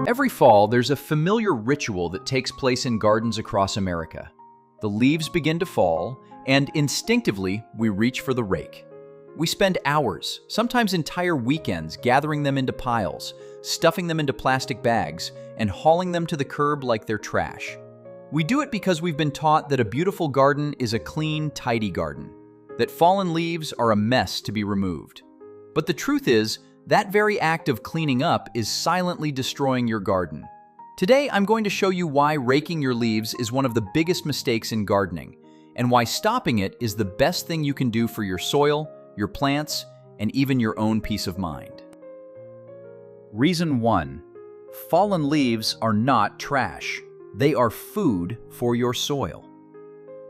Every fall, there's a familiar ritual that takes place in gardens across America. The leaves begin to fall, and instinctively, we reach for the rake. We spend hours, sometimes entire weekends, gathering them into piles, stuffing them into plastic bags, and hauling them to the curb like they're trash. We do it because we've been taught that a beautiful garden is a clean, tidy garden, that fallen leaves are a mess to be removed. But the truth is, that very act of cleaning up is silently destroying your garden. Today, I'm going to show you why raking your leaves is one of the biggest mistakes in gardening, and why stopping it is the best thing you can do for your soil, your plants, and even your own peace of mind. Reason 1. Fallen leaves are not trash. They are food for your soil.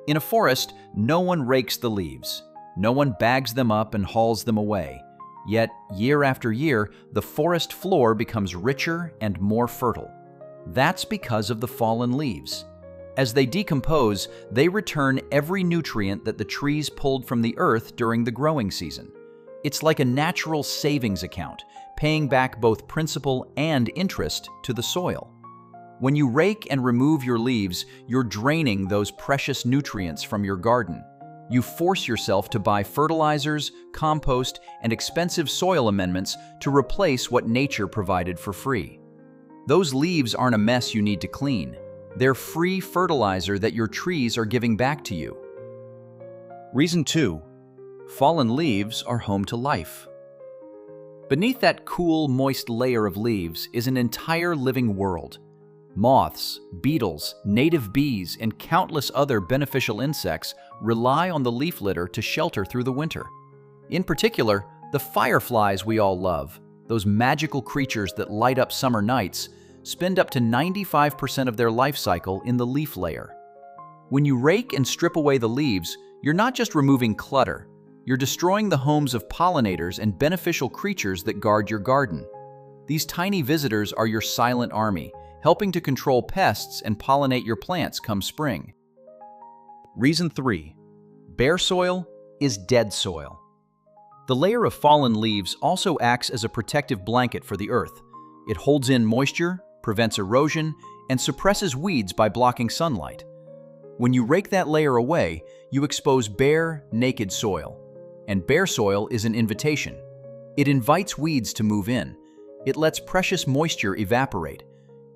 In a forest, no one rakes the leaves. No one bags them up and hauls them away. Yet, year after year, the forest floor becomes richer and more fertile. That's because of the fallen leaves. As they decompose, they return every nutrient that the trees pulled from the earth during the growing season. It's like a natural savings account, paying back both principal and interest to the soil. When you rake and remove your leaves, you're draining those precious nutrients from your garden. You force yourself to buy fertilizers, compost, and expensive soil amendments to replace what nature provided for free. Those leaves aren't a mess you need to clean. They're free fertilizer that your trees are giving back to you. Reason 2. Fallen leaves are home to life. Beneath that cool, moist layer of leaves is an entire living world. Moths, beetles, native bees, and countless other beneficial insects rely on the leaf litter to shelter through the winter. In particular, the fireflies we all love, those magical creatures that light up summer nights, spend up to 95% of their life cycle in the leaf layer. When you rake and strip away the leaves, you're not just removing clutter, you're destroying the homes of pollinators and beneficial creatures that guard your garden. These tiny visitors are your silent army, helping to control pests and pollinate your plants come spring. Reason 3. Bare soil is dead soil. The layer of fallen leaves also acts as a protective blanket for the earth. It holds in moisture, prevents erosion, and suppresses weeds by blocking sunlight. When you rake that layer away, you expose bare, naked soil. And bare soil is an invitation. It invites weeds to move in. It lets precious moisture evaporate.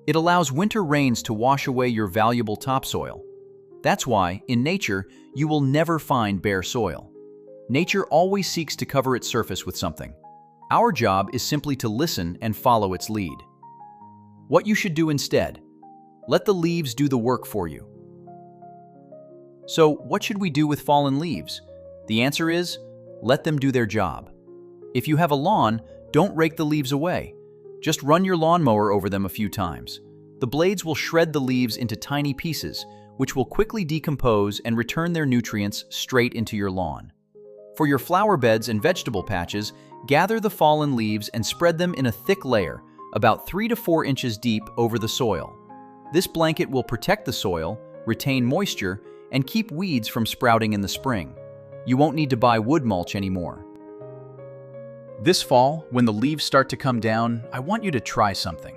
It allows winter rains to wash away your valuable topsoil. That's why, in nature, you will never find bare soil. Nature always seeks to cover its surface with something. Our job is simply to listen and follow its lead. What you should do instead? Let the leaves do the work for you. So, what should we do with fallen leaves? The answer is, let them do their job. If you have a lawn, don't rake the leaves away. Just run your lawnmower over them a few times. The blades will shred the leaves into tiny pieces, which will quickly decompose and return their nutrients straight into your lawn. For your flower beds and vegetable patches, gather the fallen leaves and spread them in a thick layer, about 3 to 4 inches deep over the soil. This blanket will protect the soil, retain moisture, and keep weeds from sprouting in the spring. You won't need to buy wood mulch anymore. This fall, when the leaves start to come down, I want you to try something.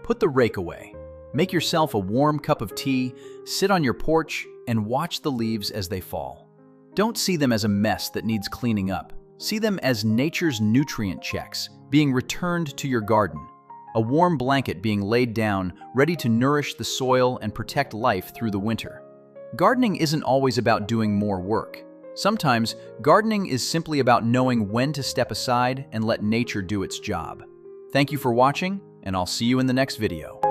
Put the rake away. Make yourself a warm cup of tea, sit on your porch, and watch the leaves as they fall. Don't see them as a mess that needs cleaning up. See them as nature's nutrient checks being returned to your garden. A warm blanket being laid down, ready to nourish the soil and protect life through the winter. Gardening isn't always about doing more work. Sometimes, gardening is simply about knowing when to step aside and let nature do its job. Thank you for watching, and I'll see you in the next video.